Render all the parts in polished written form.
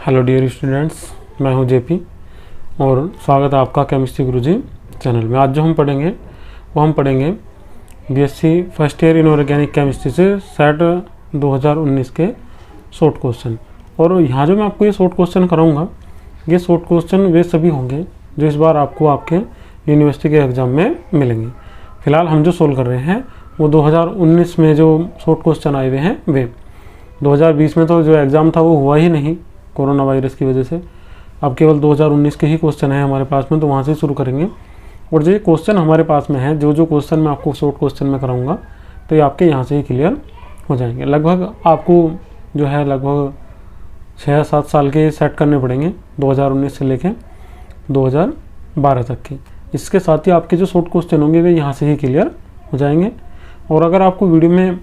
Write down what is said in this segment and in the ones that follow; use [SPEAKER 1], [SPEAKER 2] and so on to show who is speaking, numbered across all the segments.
[SPEAKER 1] Hello dear students, मैं हूं JP और स्वागत है आपका केमिस्ट्री गुरुजी चैनल में। आज जो हम पढ़ेंगे BSc first year inorganic chemistry से सेट 2019 के शॉर्ट क्वेश्चन। और यहाँ जो मैं आपको ये शॉर्ट क्वेश्चन कराऊंगा, ये शॉर्ट क्वेश्चन वे सभी होंगे जो इस बार आपको आपके यूनिवर्सिटी के एग्ज़ाम में मिलेंगे। फिलहाल हम जो सोल्व कर रहे हैं वो 2019 में जो शॉर्ट क्वेश्चन आए हुए हैं वे। 2020 में तो जो एग्ज़ाम था वो हुआ ही नहीं कोरोना वायरस की वजह से। अब केवल 2019 के ही क्वेश्चन है हमारे पास में, तो वहाँ से शुरू करेंगे। और जो क्वेश्चन हमारे पास में है, जो क्वेश्चन मैं आपको शॉर्ट क्वेश्चन में कराऊंगा, तो ये आपके यहाँ से ही क्लियर हो जाएंगे। लगभग आपको जो है लगभग 6-7 साल के सेट करने पड़ेंगे 2019 से लेके 2012 तक के। इसके साथ ही आपके जो शॉर्ट क्वेश्चन होंगे वे यहाँ से ही क्लियर हो जाएंगे। और अगर आपको वीडियो में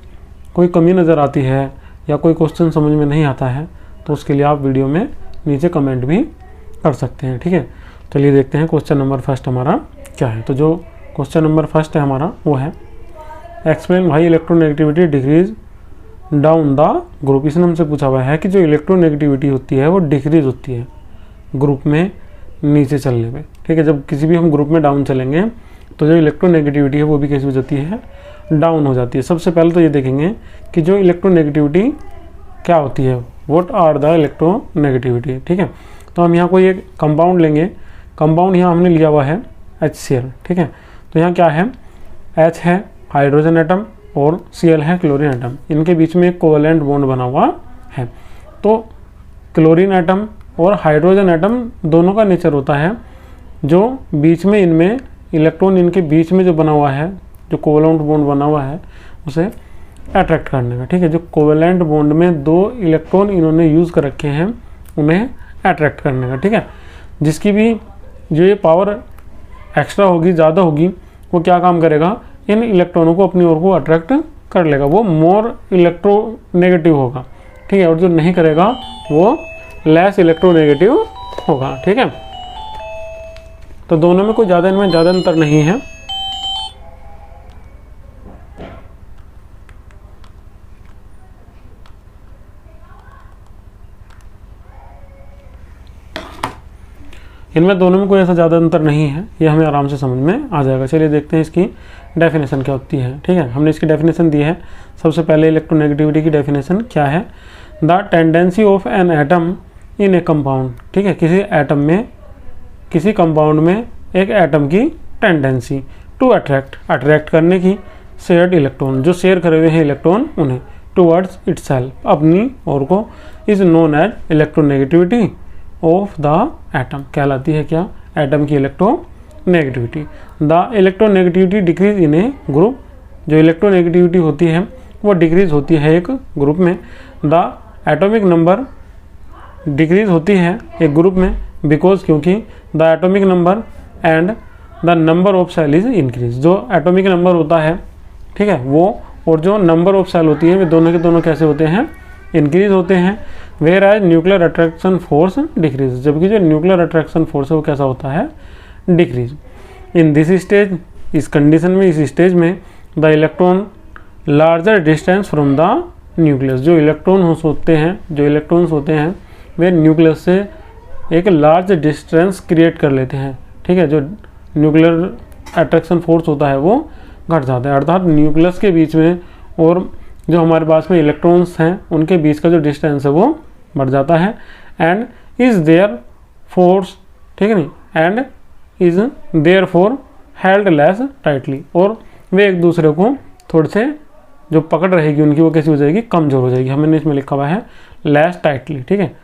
[SPEAKER 1] कोई कमी नज़र आती है या कोई क्वेश्चन समझ में नहीं आता है तो उसके लिए आप वीडियो में नीचे कमेंट भी कर सकते हैं, ठीक है। चलिए देखते हैं क्वेश्चन नंबर फर्स्ट हमारा क्या है। तो जो क्वेश्चन नंबर फर्स्ट है हमारा वो है explain why electronegativity decrease down the group. इसने हमसे पूछा हुआ है कि जो इलेक्ट्रोनेगेटिविटी होती है वो डिक्रीज होती है ग्रुप में नीचे चलने पे, ठीक है। जब किसी भी हम ग्रुप में डाउन चलेंगे तो जो इलेक्ट्रोनेगेटिविटी है वो भी कैसी हो जाती है, डाउन हो जाती है। सबसे पहले तो ये देखेंगे कि जो इलेक्ट्रोनेगेटिविटी क्या होती है, व्हाट आर द इलेक्ट्रोनेगेटिविटी, ठीक है। तो हम यहाँ कोई एक कंपाउंड लेंगे। कंपाउंड यहाँ हमने लिया हुआ है HCl, ठीक है। तो यहाँ क्या है, H है हाइड्रोजन एटम और Cl है क्लोरीन एटम। इनके बीच में एक कोवेलेंट बॉन्ड बना हुआ है। तो क्लोरीन एटम और हाइड्रोजन एटम दोनों का नेचर होता है जो बीच में इनमें इलेक्ट्रॉन इनके बीच में जो बना हुआ है, जो कोवेलेंट बॉन्ड बना हुआ है उसे अट्रैक्ट करने का, ठीक है। जो कोवेलेंट बॉन्ड में 2 इलेक्ट्रॉन इन्होंने यूज़ कर रखे हैं उन्हें अट्रैक्ट करने का, ठीक है। जिसकी भी जो ये पावर एक्स्ट्रा होगी, ज़्यादा होगी, वो क्या काम करेगा, इन इलेक्ट्रॉनों को अपनी ओर को अट्रैक्ट कर लेगा, वो मोर इलेक्ट्रोनेगेटिव होगा, ठीक है। और जो नहीं करेगा वो लेस इलेक्ट्रोनेगेटिव होगा, ठीक है। तो दोनों में कोई इनमें ज़्यादा अंतर नहीं है। इनमें दोनों में कोई ऐसा ज़्यादा अंतर नहीं है, ये हमें आराम से समझ में आ जाएगा। चलिए देखते हैं इसकी डेफिनेशन क्या होती है, ठीक है। हमने इसकी डेफिनेशन दी है। सबसे पहले इलेक्ट्रोनेगेटिविटी की डेफिनेशन क्या है, the tendency of an atom in A compound, ठीक है। किसी एटम में, किसी कंपाउंड में एक एटम की टेंडेंसी टू अट्रैक्ट करने की शेयर्ड इलेक्ट्रॉन, जो शेयर करे हुए हैं इलेक्ट्रॉन उन्हें, टूवर्ड्स इटसेल्फ, अपनी ओर को, is known as electronegativity of the atom, कहलाती है क्या, एटम की electronegativity. The electronegativity decrease in a group, जो इलेक्ट्रोनेगेटिविटी होती है वो डिक्रीज होती है एक ग्रुप में। द एटॉमिक नंबर डिक्रीज होती है एक ग्रुप में, बिकॉज, क्योंकि the atomic number and the number of shell is increase. जो एटॉमिक नंबर होता है, ठीक है, वो और जो नंबर ऑफ सेल होती है वे दोनों के दोनों कैसे होते हैं, इंक्रीज होते हैं। Whereas nuclear attraction force decrease, जबकि जो न्यूक्लियर अट्रैक्शन फोर्स है वो कैसा होता है, डिक्रीज। इन दिस स्टेज, इस कंडीशन में, इस स्टेज में, the electron larger distance from the nucleus, जो इलेक्ट्रॉन्स होते हैं वे न्यूक्लियस से एक लार्ज डिस्टेंस क्रिएट कर लेते हैं, ठीक है। जो न्यूक्लियर अट्रैक्शन फोर्स होता है वो घट जाता है, अर्थात न्यूक्लियस के बीच में और जो हमारे पास में इलेक्ट्रॉन्स हैं उनके बीच का जो डिस्टेंस है वो बढ़ जाता है। एंड इज देयर फोर्स, ठीक है नहीं, and is therefore held less tightly, और वे एक दूसरे को थोड़े से जो पकड़ रहेगी उनकी वो कैसी हो जाएगी, कमजोर हो जाएगी। हमने इसमें लिखा हुआ है लेस टाइटली, ठीक है।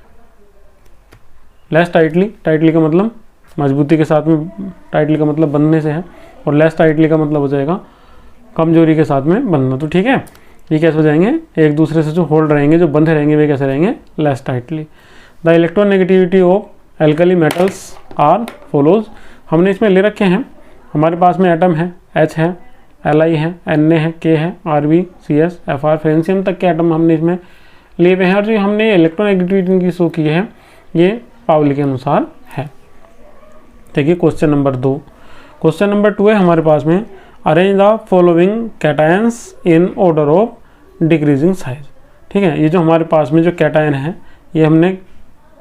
[SPEAKER 1] लेस टाइटली का मतलब मजबूती के साथ में, टाइटली का मतलब बंधने से है, और लेस टाइटली का मतलब हो जाएगा कमजोरी के साथ में बंधना। तो ठीक है, ये कैसे हो जाएंगे, एक दूसरे से जो होल्ड रहेंगे, जो बंधे रहेंगे, वे कैसे रहेंगे, less tightly. The electronegativity of alkali metals are follows. हमने इसमें ले रखे हैं, हमारे पास में एटम है, H है, Li है, Na है, K है, Rb, Cs, Fr, फ्रेंसियम तक के एटम हमने इसमें लिए हुए हैं। और जो हमने इलेक्ट्रोनेगेटिविटी की शो की है ये पाउली के अनुसार है। देखिए क्वेश्चन नंबर 2। क्वेश्चन नंबर 2 है हमारे पास में, arrange the following cations in order of decreasing size. ठीक है, ये जो हमारे पास में जो कैटायन है ये हमने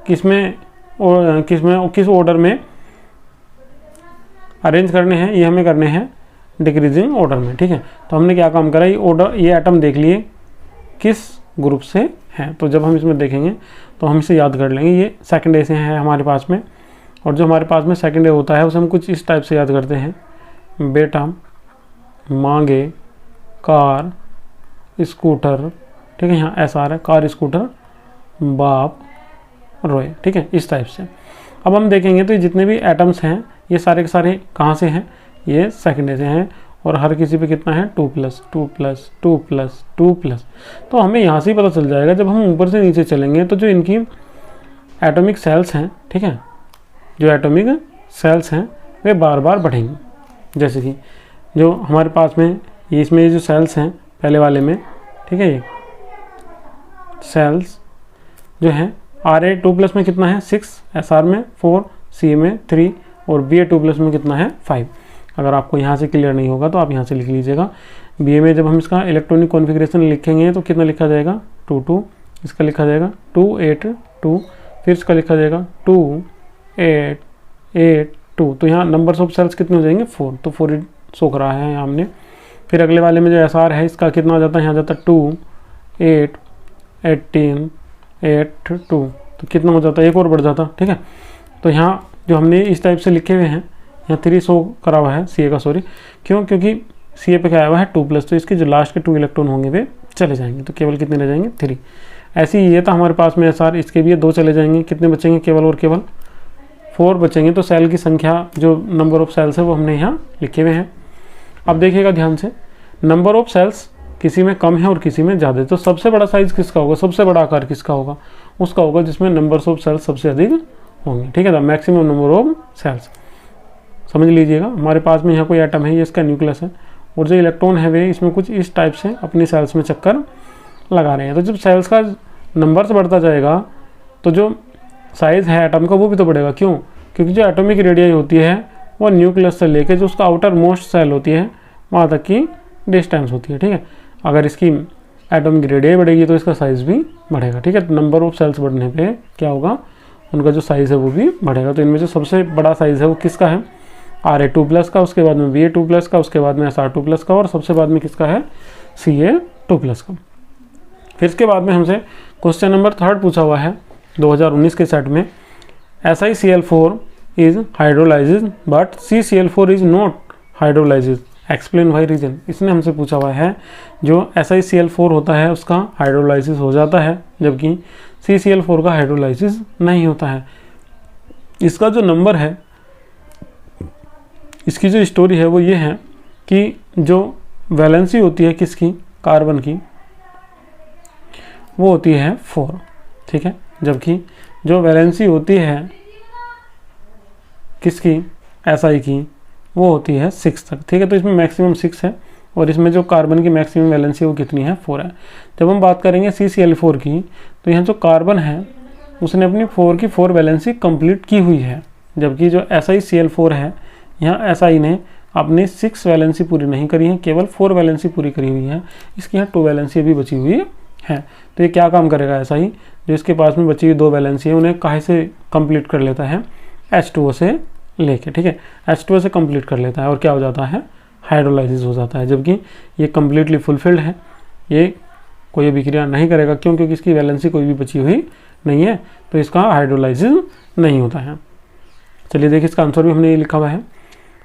[SPEAKER 1] किस ऑर्डर में अरेंज करने हैं, ये हमें करने हैं डिक्रीजिंग ऑर्डर में, ठीक है। तो हमने क्या काम करा, ये एटम देख लिए किस ग्रुप से हैं, तो जब हम इसमें देखेंगे तो हम इसे याद कर लेंगे। ये सेकंड ए से है हमारे पास में, और जो हमारे पास में सेकंड ए होता है उसे हम कुछ इस टाइप से याद करते हैं, बेटा, मांगे, कार, स्कूटर, ठीक है, यहाँ एस आ रहा है, कार, स्कूटर, बाप, रोए, ठीक है, इस टाइप से। अब हम देखेंगे तो ये जितने भी एटम्स हैं ये सारे के सारे कहाँ से हैं, ये सेकंड ए से हैं, और हर किसी पे कितना है 2 + 2 + 2 + 2 +। तो हमें यहाँ से ही पता चल जाएगा, जब हम ऊपर से नीचे चलेंगे तो जो इनकी एटॉमिक सेल्स हैं, ठीक है, जो एटॉमिक सेल्स हैं वे बार बार बढ़ेंगी। जैसे कि जो हमारे पास में ये इसमें जो सेल्स हैं पहले वाले में, ठीक है, ये सेल्स जो हैं Ra2+ में कितना है 6, Sr में 4, Ca में 3 और Ba2+ में कितना है 5। अगर आपको यहाँ से क्लियर नहीं होगा तो आप यहाँ से लिख लीजिएगा। Ba में जब हम इसका इलेक्ट्रॉनिक कॉन्फ़िगरेशन लिखेंगे तो कितना लिखा जाएगा 2 2, इसका लिखा जाएगा 2 8 2, फिर इसका लिखा जाएगा 2 8 8 2। तो यहाँ नंबर्स ऑफ सेल्स कितने हो जाएंगे 4, तो 4 शो करा है यहाँ हमने। फिर अगले वाले में जो Sr है इसका कितना हो जाता है, यहाँ जाता है 2 8 18 8 2, तो कितना हो जाता है, एक और बढ़ जाता, ठीक है। तो यहाँ जो हमने इस टाइप से लिखे हुए हैं, यहाँ 3 शो करा हुआ है Ca का, सॉरी, क्यों, क्योंकि Ca पे क्या आया हुआ है 2+, तो इसके जो लास्ट के 2 इलेक्ट्रॉन होंगे वे चले जाएंगे, तो केवल कितने रह जाएंगे 3। ऐसे ही ये था हमारे पास में Sr, इसके भी 2 चले जाएंगे, कितने बचेंगे केवल और केवल 4 बचेंगे। तो सेल की संख्या, जो नंबर ऑफ सेल्स है वो हमने यहाँ लिखे हुए हैं। अब देखिएगा ध्यान से, नंबर ऑफ सेल्स किसी में कम है और किसी में ज़्यादा है, तो सबसे बड़ा साइज़ किसका होगा, सबसे बड़ा आकार किसका होगा, उसका होगा जिसमें नंबर्स ऑफ सेल्स सबसे अधिक होंगे, ठीक है। The maximum number of shells, समझ लीजिएगा। हमारे पास में यहाँ कोई एटम है, ये इसका न्यूक्लियस है, और जो इलेक्ट्रॉन है वे इसमें कुछ इस टाइप से अपनी सेल्स में चक्कर लगा रहे हैं। तो जब सेल्स का नंबर्स बढ़ता जाएगा तो जो साइज़ है एटम का वो भी तो बढ़ेगा, क्यों, क्योंकि जो एटॉमिक रेडियस होती है वो न्यूक्लियस से लेके जो उसका आउटर मोस्ट सेल होती है वहाँ तक की डिस्टेंस होती है, ठीक है। अगर इसकी एटॉमिक रेडियस बढ़ेगी तो इसका साइज़ भी बढ़ेगा, ठीक है। नंबर ऑफ सेल्स बढ़ने पे क्या होगा, उनका जो साइज़ है वो भी बढ़ेगा। तो इनमें जो सबसे बड़ा साइज़ है वो किसका है, Ra2+ का, उसके बाद में Ba2+ का, उसके बाद में Sr2+ का, और सबसे बाद में किसका है Ca2+ का। फिर इसके बाद में हमसे क्वेश्चन नंबर 3 पूछा हुआ है 2019 के सेट में, SiCl4 is hydrolysed but CCl4 is not hydrolysed, explain why reason. इसने हमसे पूछा हुआ है जो SiCl4 होता है उसका हाइड्रोलाइसिस हो जाता है, जबकि CCl4 का हाइड्रोलाइसिस नहीं होता है। इसका जो नंबर है, इसकी जो स्टोरी है वो ये है कि जो वैलेंसी होती है किसकी, कार्बन की, वो होती है 4, ठीक है, जबकि जो वैलेंसी होती है किसकी, Si की, वो होती है 6 तक, ठीक है। तो इसमें मैक्सिमम 6 है, और इसमें जो कार्बन की मैक्सिमम वैलेंसी वो कितनी है 4 है। जब हम बात करेंगे CCl4 की, तो यहाँ जो कार्बन है उसने अपनी 4 की 4 वैलेंसी कंप्लीट की हुई है, जबकि जो SiCl4 है यहाँ Si ने अपनी 6 वैलेंसी पूरी नहीं करी है, केवल 4 वैलेंसी पूरी करी हुई है। इसकी यहाँ 2 वैलेंसी अभी बची हुई है। तो ये क्या काम करेगा, ऐसा ही जो इसके पास में बची हुई 2 वैलेंसी है उन्हें काहे से कंप्लीट कर लेता है, H2O से लेके, ठीक है, H2O से कंप्लीट कर लेता है, और क्या हो जाता है, हाइड्रोलाइसिस हो जाता है। जबकि ये कम्प्लीटली फुलफिल्ड है, ये कोई अभिक्रिया नहीं करेगा, क्यों, क्योंकि इसकी वैलेंसी कोई भी बची हुई नहीं है, तो इसका हाइड्रोलाइसिस नहीं होता है। चलिए देखिए, इसका आंसर भी हमने ये लिखा हुआ है,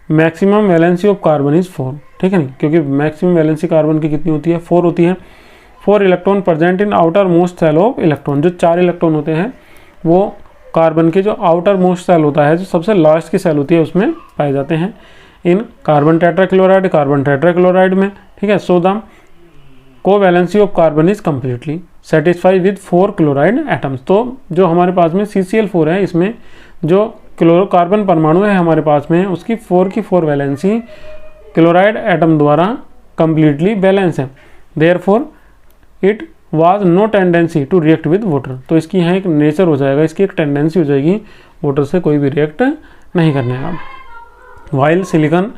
[SPEAKER 1] maximum valency of carbon is 4, ठीक है नहीं, क्योंकि मैक्सिमम वैलेंसी कार्बन की कितनी होती है 4 होती है। 4 electron present in outermost shell of electron, जो 4 इलेक्ट्रॉन होते हैं वो कार्बन के जो आउटर मोस्ट सेल होता है, जो सबसे लास्ट की सेल होती है, उसमें पाए जाते हैं इन कार्बन टेट्राक्लोराइड में, ठीक है। So the covalency of carbon is completely satisfied with 4 chloride atoms. तो जो हमारे पास में CCl4 है, इसमें जो कार्बन परमाणु है हमारे पास में, उसकी 4 की 4 वैलेंसी क्लोराइड एटम द्वारा कंप्लीटली बैलेंस है। Therefore it was no tendency to react with water. तो इसकी यहाँ एक नेचर हो जाएगा, इसकी एक टेंडेंसी हो जाएगी वाटर से कोई भी रिएक्ट नहीं करने का। वाइल सिलिकॉन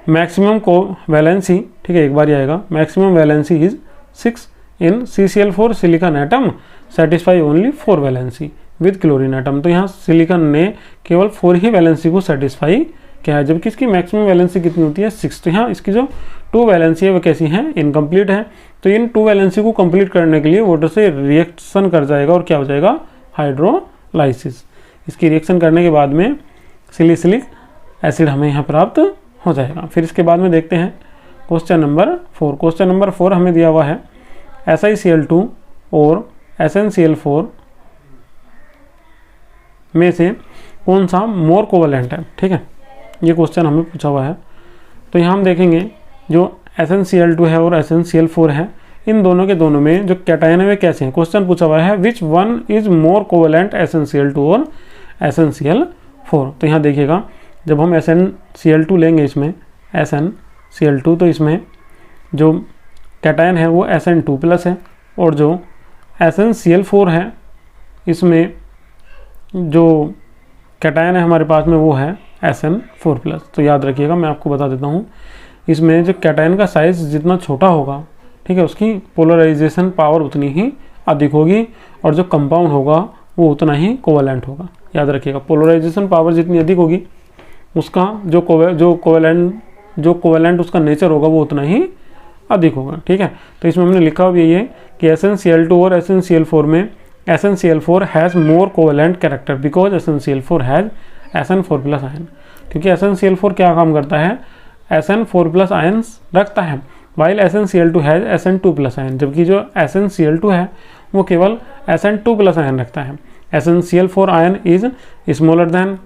[SPEAKER 1] मैक्सिमम को वैलेंसी, ठीक है, एक बार ही आएगा, maximum valency is 6 in CCl4 silicon atom satisfy only 4 valency, with chlorine atom. तो यहाँ सिलिकॉन ने केवल 4 ही वैलेंसी को सेटिस्फाई किया है, जबकि इसकी मैक्सिमम वैलेंसी कितनी होती है 6। तो यहाँ इसकी जो 2 वैलेंसी है वो कैसी है, इनकम्प्लीट है। तो इन 2 वैलेंसी को कंप्लीट करने के लिए वाटर से रिएक्शन कर जाएगा और क्या हो जाएगा, हाइड्रोलाइसिस। इसकी रिएक्शन करने के बाद में सिलिसिलिक एसिड हमें यहाँ प्राप्त हो जाएगा। फिर इसके बाद में देखते हैं क्वेश्चन नंबर 4। क्वेश्चन नंबर 4 हमें दिया हुआ है SiCl2 और SnCl4 में से कौन सा मोर कोवलेंट है। ठीक है, ये क्वेश्चन हमें पूछा हुआ है। तो यहाँ हम देखेंगे जो SnCl2 है और SnCl4 है, इन दोनों के दोनों में जो कैटायन है वे कैसे हैं। क्वेश्चन पूछा हुआ है which one is more covalent SnCl2 और SnCl4। तो यहाँ देखिएगा जब हम SnCl2 लेंगे, इसमें SnCl2, तो इसमें जो कैटायन है वो Sn2+ है, और जो SnCl4 है इसमें जो कैटायन है हमारे पास में वो है Sn4+। तो याद रखिएगा, मैं आपको बता देता हूँ, इसमें जो कैटायन का साइज जितना छोटा होगा, ठीक है, उसकी पोलराइजेशन पावर उतनी ही अधिक होगी, और जो कंपाउंड होगा वो उतना ही कोवलेंट होगा। याद रखिएगा, पोलराइजेशन पावर जितनी अधिक होगी उसका जो कोवलेंट उसका नेचर होगा वो उतना ही अधिक होगा। ठीक है, तो इसमें हमने लिखा हुआ ये कि SnCl2 और SnCl4 में SnCl4 has more covalent character because SnCl4 has Sn4+ ion. क्योंकि SnCl4 क्या काम करता है, Sn4+ आयन्स रखता है, while SnCl2 has Sn2+ ion, जबकि जो SnCl2 है वो केवल Sn2+ आयन रखता है। SnCl4 ion is smaller than,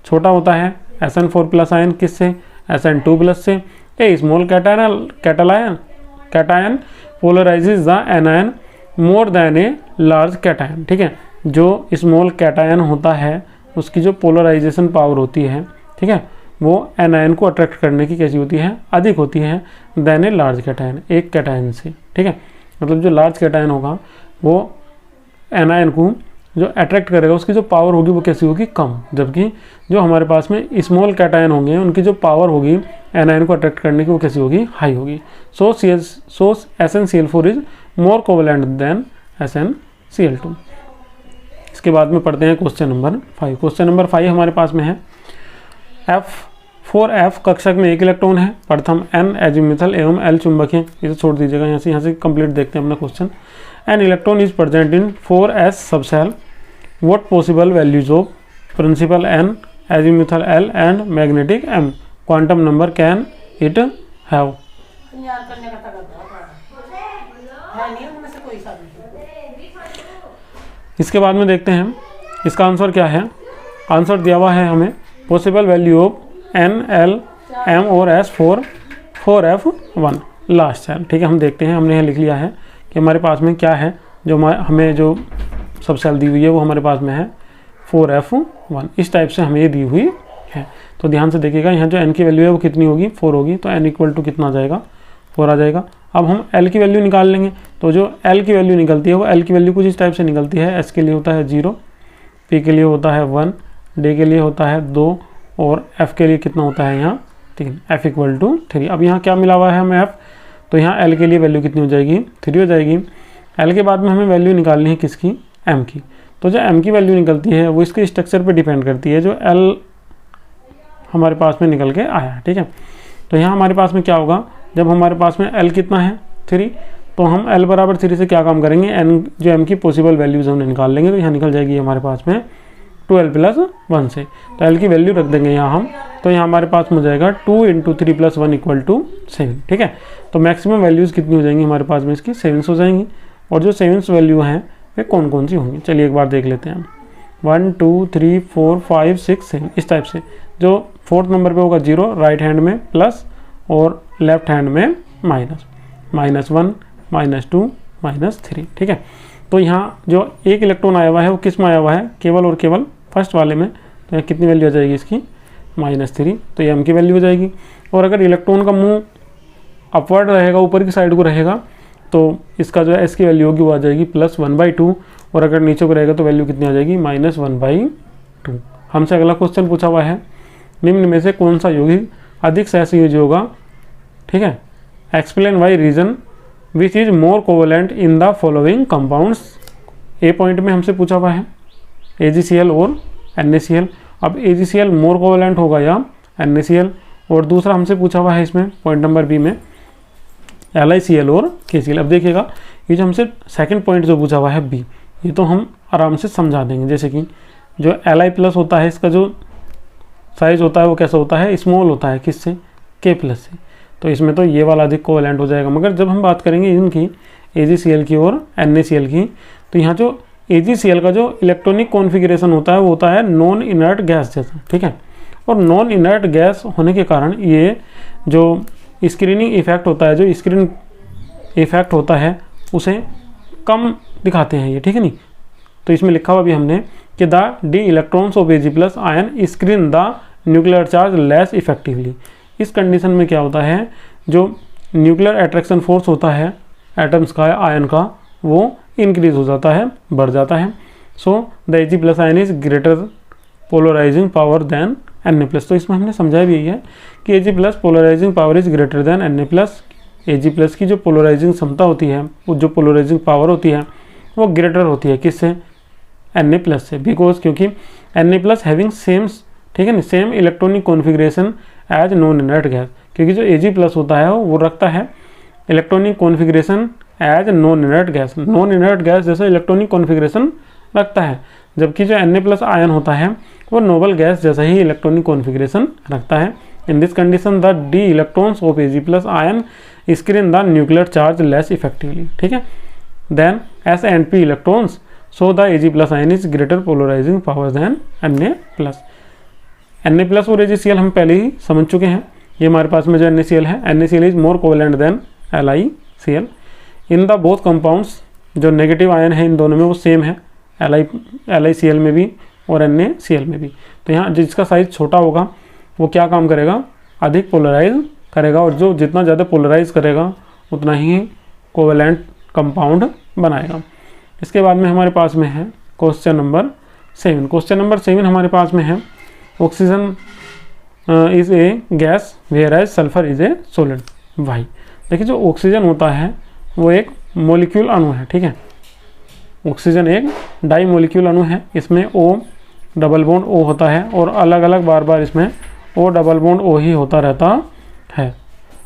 [SPEAKER 1] छोटा होता है Sn4+ आयन किससे, Sn2+ से। A small cation polarises the anion more than a large cation. ठीक है, जो स्मॉल कैटायन होता है उसकी जो पोलराइजेशन पावर होती है, ठीक है, वो एनायन को अट्रैक्ट करने की कैसी होती है, अधिक होती है दैन ए लार्ज कैटायन, एक कैटायन से। ठीक है, मतलब जो लार्ज कैटायन होगा वो एनायन को जो अट्रैक्ट करेगा उसकी जो पावर होगी वो कैसी होगी, कम, जबकि जो हमारे पास में स्मॉल कैटायन होंगे उनकी जो पावर होगी एनायन को अट्रैक्ट करने की वो कैसी होगी, हाई होगी। So SnCl4 is more covalent than SnCl2। इसके बाद में पढ़ते हैं क्वेश्चन नंबर 5। क्वेश्चन नंबर 5 हमारे पास में है F4F कक्षक में 1 इलेक्ट्रॉन है, प्रथम N एजीमिथल एवं L चुंबक है। इसे छोड़ दीजिएगा, यहाँ से कंप्लीट देखते हैं अपना question. An electron is present in 4s subshell. What possible values of principal N, azimuthal L and magnetic M quantum number can it have? इसके बाद में देखते हैं इसका आंसर क्या है। आंसर दिया हुआ है हमें possible value of N, L, M और S 4F1 लास्ट सेल। ठीक है, हम देखते हैं, हमने यहाँ लिख लिया है कि हमारे पास में क्या है, जो हमें जो सब सेल दी हुई है वो हमारे पास में है 4F1। इस टाइप से हमें ये दी हुई है। तो ध्यान से देखिएगा, यहाँ जो N की वैल्यू है वो कितनी होगी, 4 होगी। तो N इक्वल टू कितना आ जाएगा, 4 आ जाएगा। अब हम L की वैल्यू निकाल लेंगे। तो जो L की वैल्यू निकलती है वो L की वैल्यू कुछ इस टाइप से निकलती है। S के लिए होता है 0, P के लिए होता है 1, D के लिए होता है 2 और F के लिए कितना होता है यहाँ 3, F इक्वल टू 3। अब यहाँ क्या मिला हुआ है हमें F, तो यहाँ L के लिए वैल्यू कितनी हो जाएगी, 3 हो जाएगी। L के बाद में हमें वैल्यू निकालनी है किसकी, M की। तो जो M की वैल्यू निकलती है वो इसके स्ट्रक्चर पे डिपेंड करती है जो L हमारे पास में निकल के आया है। ठीक है, तो यहाँ हमारे पास में क्या होगा, जब हमारे पास में L कितना है 3, तो हम L बराबर 3 से क्या काम करेंगे, N जो M की पॉसिबल वैल्यूज़ हमने निकाल लेंगे। तो यहाँ निकल जाएगी हमारे पास में 12 + 1 से। तो L की वैल्यू रख देंगे यहाँ हम, तो यहाँ हमारे पास में हो जाएगा 2 × 3 + 1 = 7। ठीक है, तो मैक्सिमम वैल्यूज़ कितनी हो जाएंगी हमारे पास में, इसकी 7 हो जाएंगी। और जो 7 वैल्यू हैं वे कौन कौन सी होंगी, चलिए एक बार देख लेते हैं। 1 2 3 4 5 6 7 इस टाइप से। जो 4th नंबर पे होगा 0, राइट हैंड में प्लस और लेफ्ट हैंड में माइनस, -1 -2 -3। ठीक है, तो यहाँ जो एक इलेक्ट्रॉन आया हुआ है वो किस में आया हुआ है, केवल और केवल फर्स्ट वाले में। तो यहाँ कितनी वैल्यू आ जाएगी इसकी, -3, तो ये M की वैल्यू हो जाएगी। और अगर इलेक्ट्रॉन का मुंह अपवर्ड रहेगा, ऊपर की साइड को रहेगा, तो इसका जो है S की वैल्यू होगी वो आ जाएगी +1/2। और अगर नीचे को रहेगा तो वैल्यू कितनी आ जाएगी, -1/2। हमसे अगला क्वेश्चन पूछा हुआ है, निम्न में से कौन सा यौगिक अधिक सहसंयोजी होगा। ठीक है, explain why reason which is more covalent in the following compounds. A point में हमसे पूछा हुआ है AgCl और NaCl। अब AgCl मोर कोवेलेंट होगा या NaCl। और दूसरा हमसे पूछा हुआ है इसमें पॉइंट नंबर बी में LiCl और KCl। अब देखिएगा ये जो हमसे सेकंड पॉइंट जो पूछा हुआ है बी, ये तो हम आराम से समझा देंगे। जैसे कि जो Li प्लस होता है इसका जो साइज होता है वो कैसा होता है, स्मॉल होता है, किससे, K प्लस से। तो इसमें तो ये वाला अधिक कोवेलेंट हो जाएगा। मगर जब हम बात करेंगे इनकी AgCl की और NaCl की, तो यहाँ जो AgCl का जो इलेक्ट्रॉनिक कॉन्फ़िगरेशन होता है वो होता है नॉन इनर्ट गैस जैसा, ठीक है। और नॉन इनर्ट गैस होने के कारण ये जो स्क्रीनिंग इफेक्ट होता है, जो स्क्रीन इफेक्ट होता है उसे कम दिखाते हैं ये, ठीक है नहीं। तो इसमें लिखा हुआ भी हमने कि the d electrons of Ag plus ion screen the nuclear charge less effectively. इस कंडीशन में क्या होता है, जो न्यूक्लियर अट्रैक्शन फोर्स होता है एटम्स का, आयन का, वो इंक्रीज हो जाता है, बढ़ जाता है। So the Ag plus ion is greater polarising power than Na plus. तो इसमें हमने समझाया भी यही है कि Ag plus polarising power is greater than Na plus. Ag plus की जो पोलराइजिंग क्षमता होती है, वो जो पोलराइजिंग पावर होती है वो ग्रेटर होती है किससे, Na प्लस से। बिकॉज क्योंकि Na प्लस हैविंग सेम, ठीक है ना, same electronic configuration as non inert gas. क्योंकि जो Ag प्लस होता है वो रखता है electronic configuration as non inert gas, non inert gas जैसा इलेक्ट्रॉनिक कॉन्फ़िगरेशन रखता है। जबकि जो Na प्लस आयन होता है वो नोबल गैस जैसा ही इलेक्ट्रॉनिक कॉन्फ़िगरेशन रखता है। In this condition the d electrons of Ag plus ion screen the nuclear charge less effectively, ठीक है, than s and p electrons. So the Ag plus ion is greater polarising power than Na plus. Na plus और AgCl हम पहले ही समझ चुके हैं। ये हमारे पास में जो NaCl है, NaCl is more covalent than LiCl। In the both compounds जो नेगेटिव आयन है इन दोनों में वो सेम है, LiCl में भी और NaCl में भी। तो यहाँ जिसका साइज छोटा होगा वो क्या काम करेगा, अधिक पोलराइज करेगा, और जो जितना ज़्यादा पोलराइज करेगा उतना ही कोवेलेंट कंपाउंड बनाएगा। इसके बाद में हमारे पास में है क्वेश्चन नंबर 7। क्वेश्चन नंबर 7 हमारे पास में है oxygen is a gas whereas sulphur is a solid. Why, देखिए जो ऑक्सीजन होता है वो एक मॉलिक्यूल अणु है, ठीक है। ऑक्सीजन एक डाई मॉलिक्यूल अणु है। इसमें O डबल बॉन्ड O होता है और अलग अलग बार बार इसमें O डबल बॉन्ड O ही होता रहता है,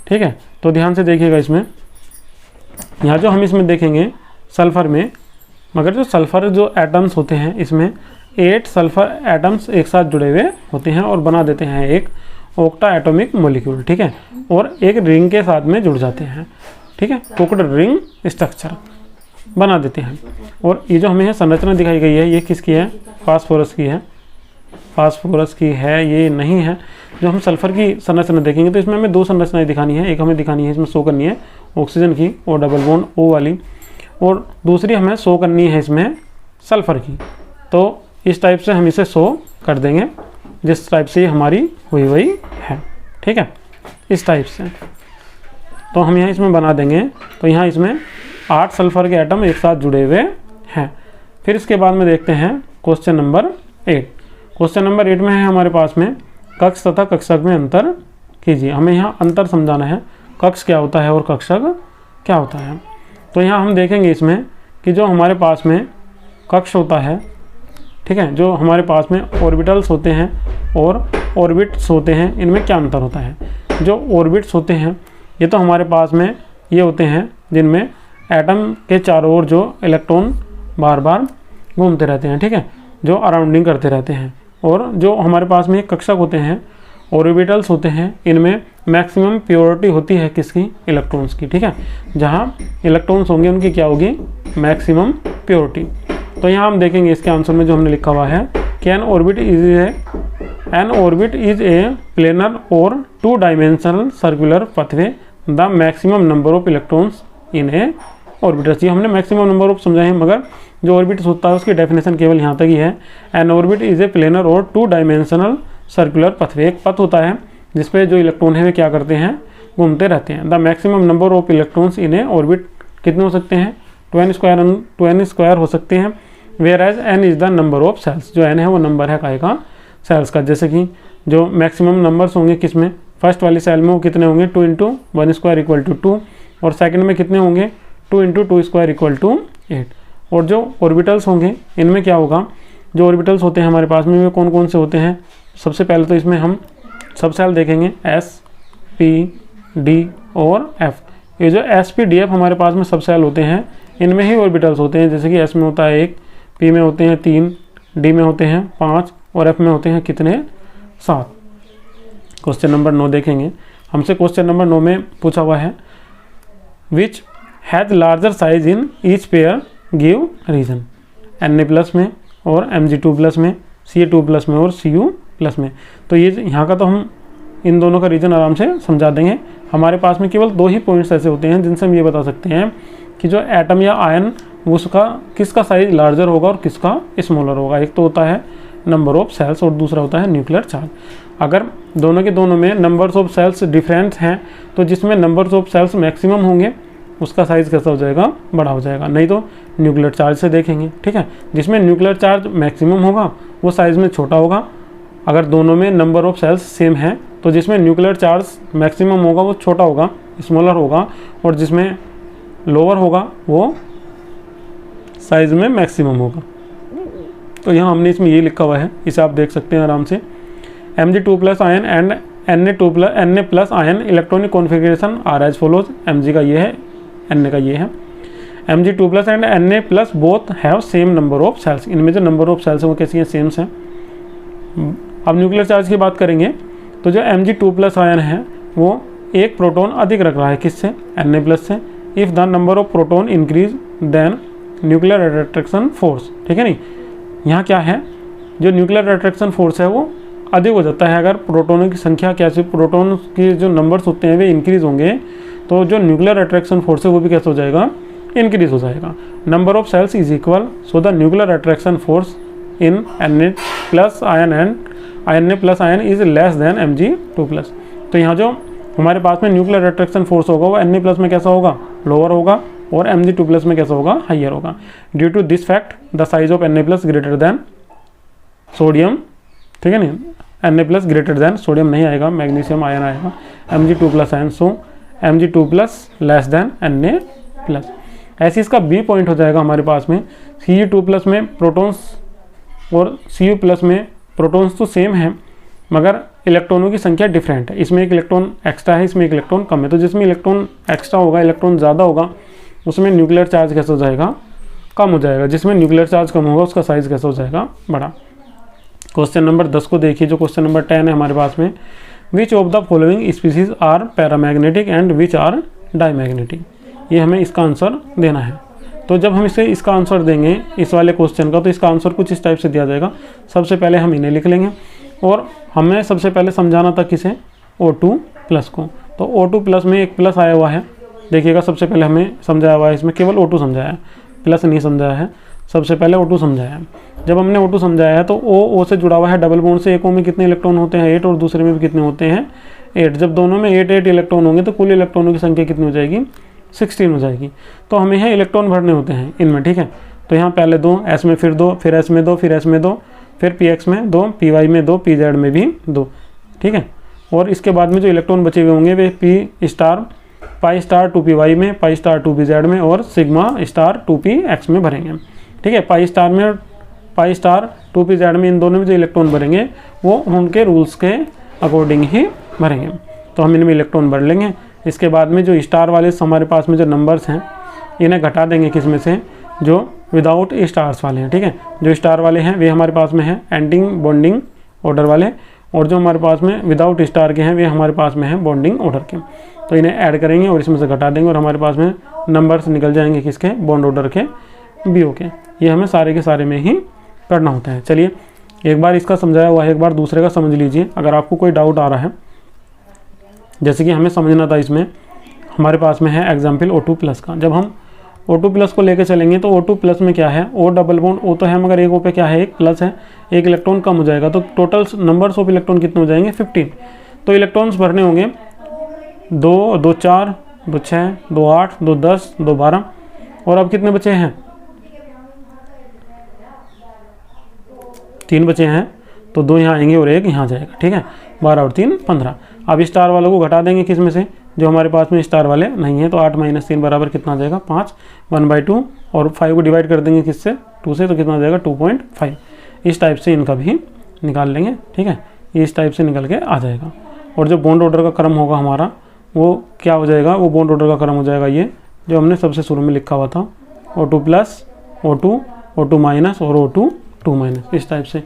[SPEAKER 1] ठीक है। तो ध्यान से देखिएगा इसमें, यहाँ जो हम इसमें देखेंगे सल्फर में, मगर जो सल्फर जो एटम्स होते हैं इसमें 8 सल्फर एटम्स एक साथ जुड़े हुए होते हैं और बना देते हैं एक ऑक्टा एटॉमिक मॉलिक्यूल, ठीक है, और एक रिंग के साथ में जुड़ जाते हैं, ठीक है, कोक्ड रिंग स्ट्रक्चर बना देते हैं। और ये जो हमें संरचना दिखाई गई है ये किसकी है, फास्फोरस की है, फास्फोरस की है, ये नहीं है। जो हम सल्फर की संरचना देखेंगे तो इसमें हमें 2 संरचनाएं दिखानी है। एक हमें दिखानी है इसमें शो करनी है ऑक्सीजन की और डबल बॉन्ड O वाली, और दूसरी हमें शो करनी है इसमें सल्फर की। तो इस टाइप से हम इसे शो कर देंगे, जिस टाइप से हमारी हुई वही है, ठीक है, इस टाइप से। तो हम यहाँ इसमें बना देंगे। तो यहाँ इसमें 8 सल्फर के एटम एक साथ जुड़े हुए हैं। फिर इसके बाद में देखते हैं क्वेश्चन नंबर 8। क्वेश्चन नंबर 8 में है हमारे पास में कक्ष तथा कक्षक में अंतर कीजिए। हमें यहाँ अंतर समझाना है, कक्ष क्या होता है और कक्षक क्या होता है। तो यहाँ हम देखेंगे इसमें कि जो हमारे पास में कक्ष होता है, ठीक है, जो हमारे पास में ऑर्बिटल्स होते हैं और ऑर्बिट्स होते हैं, इनमें क्या अंतर होता है। जो ऑर्बिट्स होते हैं ये तो हमारे पास में ये होते हैं जिनमें एटम के चारों ओर जो इलेक्ट्रॉन बार बार घूमते रहते हैं, ठीक है, जो अराउंडिंग करते रहते हैं। और जो हमारे पास में कक्षक होते हैं, ऑर्बिटल्स होते हैं, इनमें मैक्सिमम प्योरिटी होती है किसकी, इलेक्ट्रॉन्स की, ठीक है। जहाँ इलेक्ट्रॉन्स होंगे उनकी क्या होगी, मैक्सिमम प्योरिटी। तो यहाँ हम देखेंगे इसके आंसर में जो हमने लिखा हुआ है कि N orbit is a planar और 2 dimensional circular पथवे the maximum number of electrons in A orbiters. ये हमने मैक्सिमम नंबर ऑफ समझाए हैं, मगर जो ऑर्बिट्स होता है उसकी डेफिनेशन केवल यहाँ तक ही है। N orbit is a planar और 2 डायमेंशनल सर्कुलर पथवे। एक पथ होता है जिसपे जो इलेक्ट्रॉन है वे क्या करते हैं, घूमते रहते हैं। The maximum number of electrons in a orbit कितने हो सकते हैं, 2n स्क्वायर हो सकते हैं। Whereas n is the number of shells. जो n है वो नंबर है काय का, सेल्स का। जैसे कि जो मैक्सिमम नंबर्स होंगे किसमें, फर्स्ट वाली सेल में वो कितने होंगे, 2 × 1 स्क्वायर इक्वल टू 2, और सेकंड में कितने होंगे, 2 × 2 स्क्वायर इक्वल टू 8। और जो ऑर्बिटल्स होंगे इनमें क्या होगा, जो ऑर्बिटल्स होते हैं हमारे पास में वे कौन कौन से होते हैं। सबसे पहले तो इसमें हम सब सेल देखेंगे S, P, D और F। ये जो S, P, D, F हमारे पास में सब सेल होते हैं, इनमें ही ऑर्बिटल्स होते हैं। जैसे कि S में होता है 1, P में होते हैं 3, D में होते हैं 5 और F में होते हैं कितने, 7। क्वेश्चन नंबर 9 देखेंगे। हमसे क्वेश्चन नंबर 9 में पूछा हुआ है which has larger size in each pair give reason. Na+ में और Mg2+ में, Ca2+ में और Cu+ में। तो ये यहाँ का तो हम इन दोनों का रीजन आराम से समझा देंगे। हमारे पास में केवल 2 ही पॉइंट्स ऐसे होते हैं जिनसे हम ये बता सकते हैं कि जो एटम या आयन उसका किसका साइज लार्जर होगा और किसका स्मॉलर होगा। एक तो होता है नंबर ऑफ सेल्स और दूसरा होता है न्यूक्लियर चार्ज। अगर दोनों के दोनों में नंबर्स ऑफ सेल्स डिफरेंट हैं तो जिसमें नंबर्स ऑफ सेल्स मैक्सिमम होंगे उसका साइज़ कैसा हो जाएगा, बड़ा हो जाएगा। नहीं तो न्यूक्लियर चार्ज से देखेंगे, ठीक है। जिसमें न्यूक्लियर चार्ज मैक्सिमम होगा वो साइज़ में छोटा होगा। अगर दोनों में नंबर ऑफ सेल्स सेम है तो जिसमें न्यूक्लियर चार्ज मैक्सिमम होगा वो छोटा होगा, स्मॉलर होगा, और जिसमें लोअर होगा वो साइज़ में मैक्सिमम होगा। तो यहाँ हमने इसमें ये लिखा हुआ है, इसे आप देख सकते हैं आराम से। Mg2+ ion and Na+ ion electronic configuration are as follows. Mg का ये है, Na का ये है। Mg2+ and Na+ both have same number of shells. इनमें जो नंबर ऑफ सेल्स है वो कैसी हैं, सेम हैं। अब न्यूक्लियर चार्ज की बात करेंगे तो जो Mg2+ आयन है वो एक प्रोटॉन अधिक रख रहा है, किससे, Na+ से। If the number of proton increase then nuclear attraction force, ठीक है नहीं। यहाँ क्या है, जो न्यूक्लियर अट्रैक्शन फोर्स है वो अधिक हो जाता है। अगर प्रोटोनों की संख्या, कैसे प्रोटोन के जो नंबर्स होते हैं वे इंक्रीज होंगे तो जो न्यूक्लियर अट्रैक्शन फोर्स है वो भी कैसे हो जाएगा, इंक्रीज हो जाएगा। Number of shells is equal, so the nuclear attraction force in Na+ ion and Na+ ion is less than Mg2+। तो यहाँ जो हमारे पास में न्यूक्लियर अट्रैक्शन फोर्स होगा वो Na+ में कैसा होगा, लोअर होगा, और Mg2+ में कैसा होगा, हाइयर होगा। Due to this fact the size of Na+ greater than sodium, ठीक है नहीं, Na+ ग्रेटर देन सोडियम नहीं आएगा, मैग्नीशियम आयन आएगा, Mg2+ आयन, सो Mg2+ लेस देन Na+। ऐसे इसका बी पॉइंट हो जाएगा हमारे पास में। Cu2+ में प्रोटॉन्स और Cu+ में प्रोटॉन्स तो सेम है मगर इलेक्ट्रॉनों की संख्या डिफरेंट है। इसमें एक इलेक्ट्रॉन एक्स्ट्रा है, इसमें एक इलेक्ट्रॉन कम है। तो जिसमें इलेक्ट्रॉन एक्स्ट्रा होगा, इलेक्ट्रॉन ज़्यादा होगा, उसमें न्यूक्लियर चार्ज कैसा हो जाएगा, कम हो जाएगा। जिसमें न्यूक्लियर चार्ज कम होगा उसका साइज कैसा हो जाएगा, बड़ा। क्वेश्चन नंबर 10 को देखिए, जो क्वेश्चन नंबर 10 है हमारे पास में। Which of the following species are paramagnetic and which are diamagnetic. ये हमें इसका आंसर देना है। तो जब हम इसका आंसर देंगे इस वाले क्वेश्चन का, तो इसका आंसर कुछ इस टाइप से दिया जाएगा। सबसे पहले हम इन्हें लिख लेंगे और हमें सबसे पहले समझाना था किसे, O2+ को। तो O2+ में एक प्लस आया हुआ है, देखिएगा। सबसे पहले हमें समझाया हुआ है, इसमें केवल O2 समझाया है, प्लस नहीं समझाया है। सबसे पहले O2 समझाया है। जब हमने O2 समझाया है तो O से जुड़ा हुआ है डबल बॉन्ड से। एक O में कितने इलेक्ट्रॉन होते हैं, 8, और दूसरे में भी कितने होते हैं, 8। जब दोनों में 8 इलेक्ट्रॉन होंगे तो कुल इलेक्ट्रॉनों की संख्या कितनी हो जाएगी, 16 हो जाएगी। तो हमें यहाँ इलेक्ट्रॉन भरने होते हैं इनमें, ठीक है। तो यहाँ पहले 2, S में फिर 2, फिर S में 2, फिर S में 2, फिर Px में 2, Py में 2, Pz में भी 2, ठीक है। और इसके बाद में जो इलेक्ट्रॉन बचे हुए होंगे वे P* पाई स्टार 2py में, पाई स्टार 2pz में और सिग्मा स्टार 2px में भरेंगे, ठीक है। पाई स्टार में, पाई स्टार 2pz में, इन दोनों में जो इलेक्ट्रॉन भरेंगे वो उनके रूल्स के अकॉर्डिंग ही भरेंगे। तो हम इनमें इलेक्ट्रॉन भर लेंगे। इसके बाद में जो स्टार वाले हमारे पास में जो नंबर्स हैं इन्हें घटा देंगे किस में से, जो विदाउट स्टार्स वाले हैं, ठीक है। जो स्टार वाले हैं वे हमारे पास में हैं एंटिंग बॉन्डिंग ऑर्डर वाले, और जो हमारे पास में विदाउट स्टार के हैं वे हमारे पास में हैं बॉन्डिंग ऑर्डर के। तो इन्हें ऐड करेंगे और इसमें से घटा देंगे और हमारे पास में नंबर्स निकल जाएंगे किसके, बॉन्ड ऑर्डर के, BO के। ये हमें सारे के सारे में ही करना होता है। चलिए एक बार इसका समझाया हुआ है, एक बार दूसरे का समझ लीजिए। अगर आपको कोई डाउट आ रहा है, जैसे कि हमें समझना था, इसमें हमारे पास में है एग्जाम्पल O2+ का। जब हम O2+ को लेकर चलेंगे तो O2+ में क्या है, O डबल बॉन्ड O तो है मगर एक O पे क्या है, एक प्लस है, एक इलेक्ट्रॉन कम हो जाएगा। तो टोटल नंबर्स ऑफ इलेक्ट्रॉन कितने हो जाएंगे, 15। तो इलेक्ट्रॉन्स भरने होंगे 2, 2 4, 2 6, 2 8, 2 10, 2 12, और अब कितने बचे हैं, 3 बचे हैं। तो 2 यहाँ आएंगे और 1 यहाँ जाएगा, ठीक है। 12 और 3 15। अब स्टार वालों को घटा देंगे किस में से, जो हमारे पास में स्टार वाले नहीं है। तो 8 - 3 बराबर कितना आ जाएगा, 5, 1/2, और 5 को डिवाइड कर देंगे किससे, 2 से, तो कितना आ जाएगा 2.5। इस टाइप से इनका भी निकाल लेंगे, ठीक है। इस टाइप से निकल के आ जाएगा। और जो बॉन्ड ऑर्डर का क्रम होगा हमारा वो क्या हो जाएगा, वो बॉन्ड ऑर्डर का क्रम हो जाएगा ये जो हमने सबसे शुरू में लिखा हुआ था, O2+, O2, O2- और O2 इस टाइप से।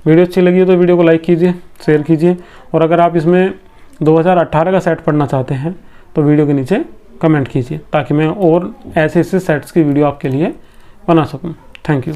[SPEAKER 1] वीडियो अच्छी लगी हो तो वीडियो को लाइक कीजिए, शेयर कीजिए, और अगर आप इसमें 2018 का सेट पढ़ना चाहते हैं तो वीडियो के नीचे कमेंट कीजिए ताकि मैं और ऐसे सेट्स की वीडियो आपके लिए बना सकूं। Thank you.